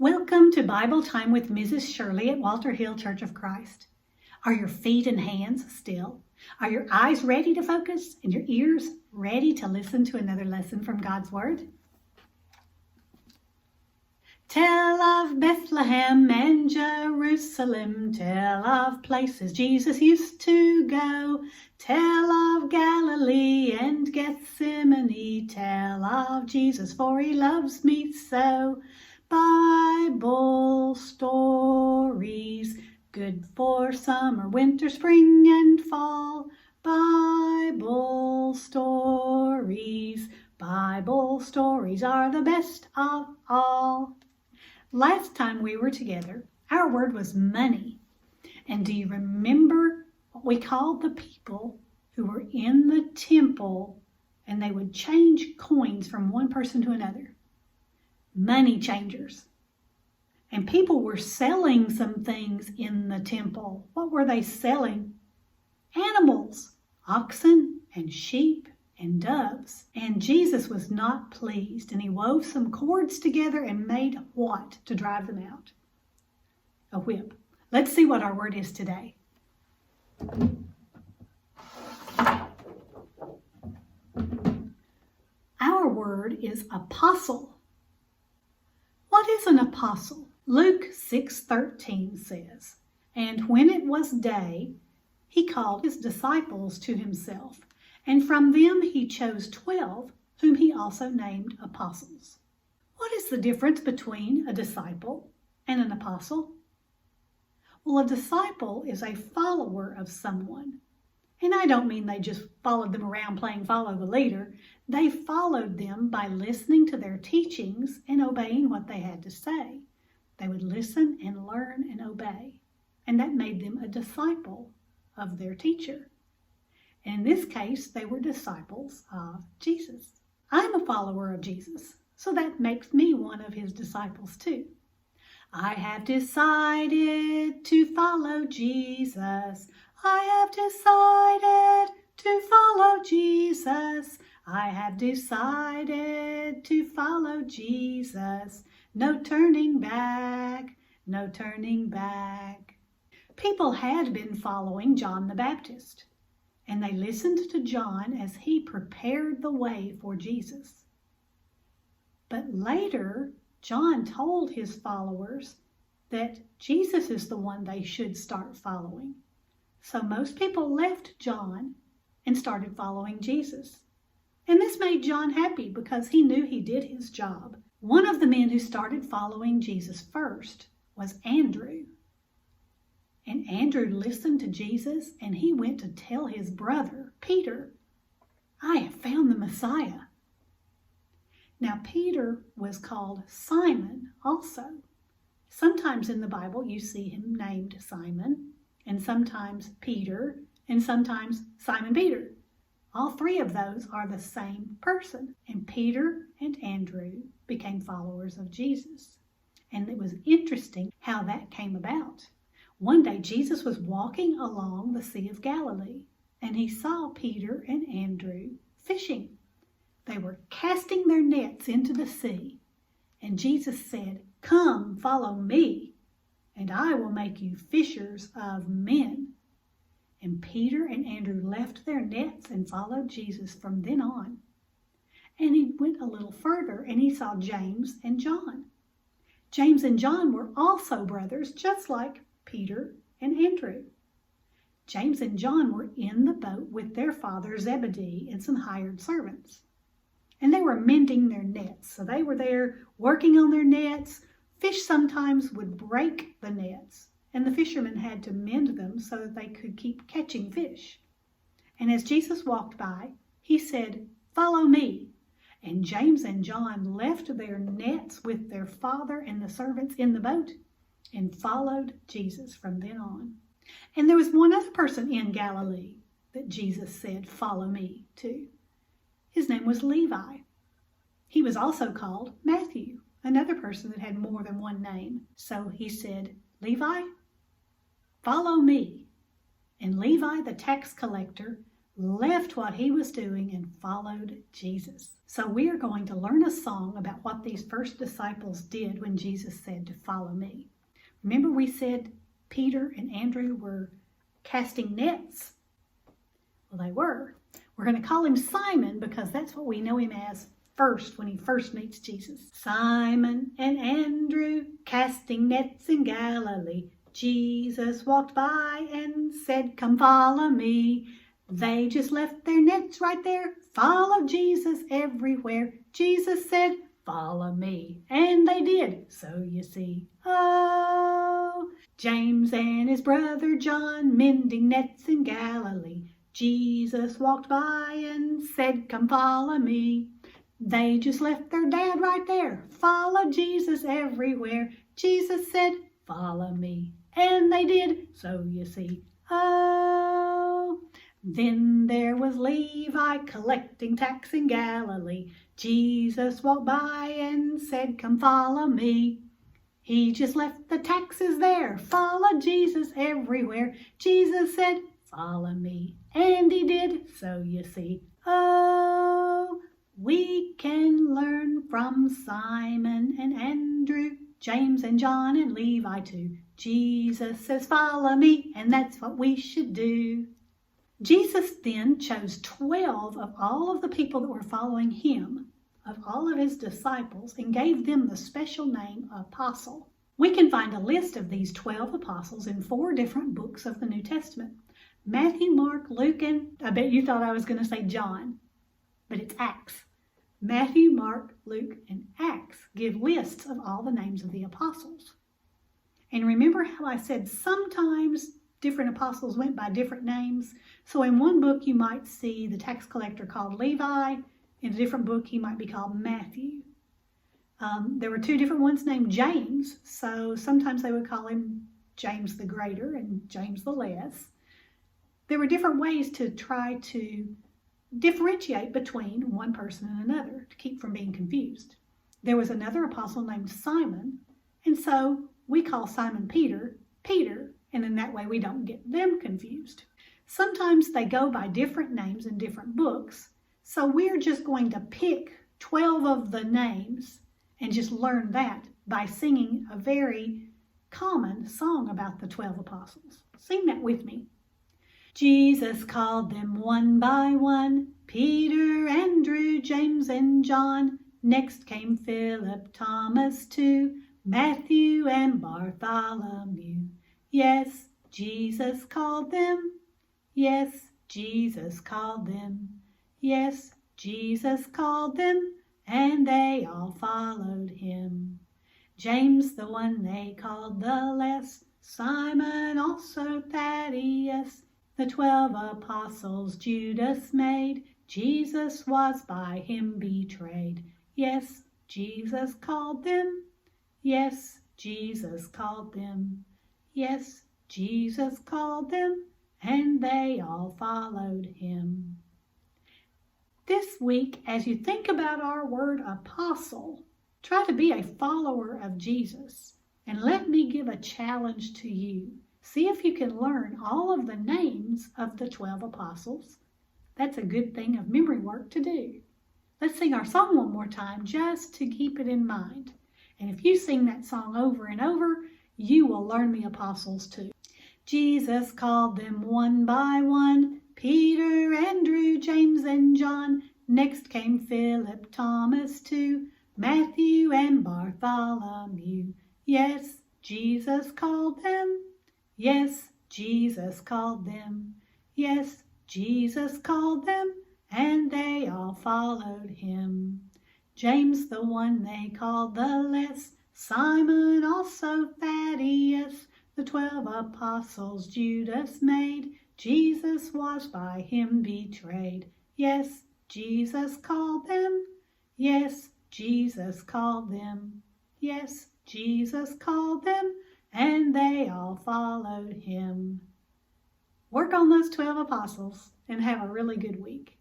Welcome to Bible Time with Mrs. Shirley at Walter Hill Church of Christ. Are your feet and hands still? Are your eyes ready to focus and your ears ready to listen to another lesson from God's Word? Tell of Bethlehem and Jerusalem, tell of places Jesus used to go. Tell of Galilee and Gethsemane, tell of Jesus, for he loves me so. Bible stories, good for summer, winter, spring, and fall. Bible stories are the best of all. Last time we were together, our word was money. And do you remember what we called the people who were in the temple and they would change coins from one person to another? Money changers. And people were selling some things in the temple. What were they selling? Animals, oxen and sheep and doves. And Jesus was not pleased, and he wove some cords together and made what to drive them out? A whip. Let's see what our word is today. Our word is apostle. What is an apostle? Luke 6:13 says, "And when it was day, he called his disciples to himself, and from them he chose 12, whom he also named apostles." What is the difference between a disciple and an apostle? Well, a disciple is a follower of someone. And I don't mean they just followed them around playing follow the leader. They followed them by listening to their teachings and obeying what they had to say. They would listen and learn and obey. And that made them a disciple of their teacher. And in this case, they were disciples of Jesus. I'm a follower of Jesus, so that makes me one of his disciples too. I have decided to follow Jesus. I have decided to follow Jesus. I have decided to follow Jesus. No turning back, no turning back. People had been following John the Baptist, and they listened to John as he prepared the way for Jesus. But later, John told his followers that Jesus is the one they should start following. So most people left John and started following Jesus. And this made John happy because he knew he did his job. One of the men who started following Jesus first was Andrew. And Andrew listened to Jesus and he went to tell his brother, Peter, "I have found the Messiah." Now Peter was called Simon also. Sometimes in the Bible you see him named Simon, and sometimes Peter, and sometimes Simon Peter. All three of those are the same person. And Peter and Andrew became followers of Jesus. And it was interesting how that came about. One day Jesus was walking along the Sea of Galilee, and he saw Peter and Andrew fishing. They were casting their nets into the sea. And Jesus said, "Come, follow me, and I will make you fishers of men." And Peter and Andrew left their nets and followed Jesus from then on. And he went a little further and he saw James and John. James and John were also brothers, just like Peter and Andrew. James and John were in the boat with their father Zebedee and some hired servants. And they were mending their nets. So they were there working on their nets. Fish sometimes would break the nets, and the fishermen had to mend them so that they could keep catching fish. And as Jesus walked by, he said, "Follow me." And James and John left their nets with their father and the servants in the boat and followed Jesus from then on. And there was one other person in Galilee that Jesus said, "Follow me," to. His name was Levi. He was also called Matthew, another person that had more than one name. So he said, "Levi, follow me." And Levi, the tax collector, left what he was doing and followed Jesus. So we are going to learn a song about what these first disciples did when Jesus said to follow me. Remember we said Peter and Andrew were casting nets? Well, they were. We're going to call him Simon because that's what we know him as first when he first meets Jesus. Si-mon and An-drew, casting nets in Galilee. Jesus walked by and said, come follow me. They just left their nets right there, followed Jesus everywhere. Jesus said, follow me. And they did, so you see. Oh, James and his brother John mending nets in Galilee. Jesus walked by and said, come follow me. They just left their dad right there, followed Jesus everywhere. Jesus said, follow me. And they did, so you see. Oh, then there was Levi collecting tax in Galilee. Jesus walked by and said, come follow me. He just left the taxes there, followed Jesus everywhere. Jesus said, follow me. And he did, so you see. Oh, we can learn from Si-mon and An-drew, James and John and Levi too. Jesus says, follow me, and that's what we should do. Jesus then chose 12 of all of the people that were following him, of all of his disciples, and gave them the special name apostle. We can find a list of these 12 apostles in 4 different books of the New Testament. Matthew, Mark, Luke, and I bet you thought I was going to say John, but it's Acts. Matthew, Mark, Luke, and Acts give lists of all the names of the apostles. And remember how I said sometimes different apostles went by different names? So in one book you might see the tax collector called Levi. In a different book he might be called Matthew. There were 2 different ones named James, so sometimes they would call him James the Greater and James the Less. There were different ways to try to differentiate between one person and another to keep from being confused. There was another apostle named Simon, and so we call Simon Peter, Peter, and in that way we don't get them confused. Sometimes they go by different names in different books, so we're just going to pick 12 of the names and just learn that by singing a very common song about the 12 apostles. Sing that with me. Jesus called them one by one, Peter, Andrew, James, and John. Next came Philip, Thomas too, Matthew and Bartholomew. Yes, Jesus called them. Yes, Jesus called them. Yes, Jesus called them, and they all followed him. James, the one they called the Less, Simon, also Thaddeus, the 12 apostles Judas made. Jesus was by him betrayed. Yes, Jesus called them. Yes, Jesus called them. Yes, Jesus called them, and they all followed him. This week, as you think about our word apostle, try to be a follower of Jesus. And let me give a challenge to you. See if you can learn all of the names of the 12 apostles. That's a good thing of memory work to do. Let's sing our song one more time just to keep it in mind. And if you sing that song over and over, you will learn the apostles too. Jesus called them one by one, Peter, Andrew, James, and John. Next came Philip, Thomas too, Matthew and Bartholomew. Yes, Jesus called them. Yes, Jesus called them. Yes, Jesus called them, and they all followed him. James, the one they called the Less, Simon, also Thaddeus, the 12 apostles Judas made. Jesus was by him betrayed. Yes, Jesus called them. Yes, Jesus called them. Yes, Jesus called them, and they all followed him. Work on those 12 apostles and have a really good week.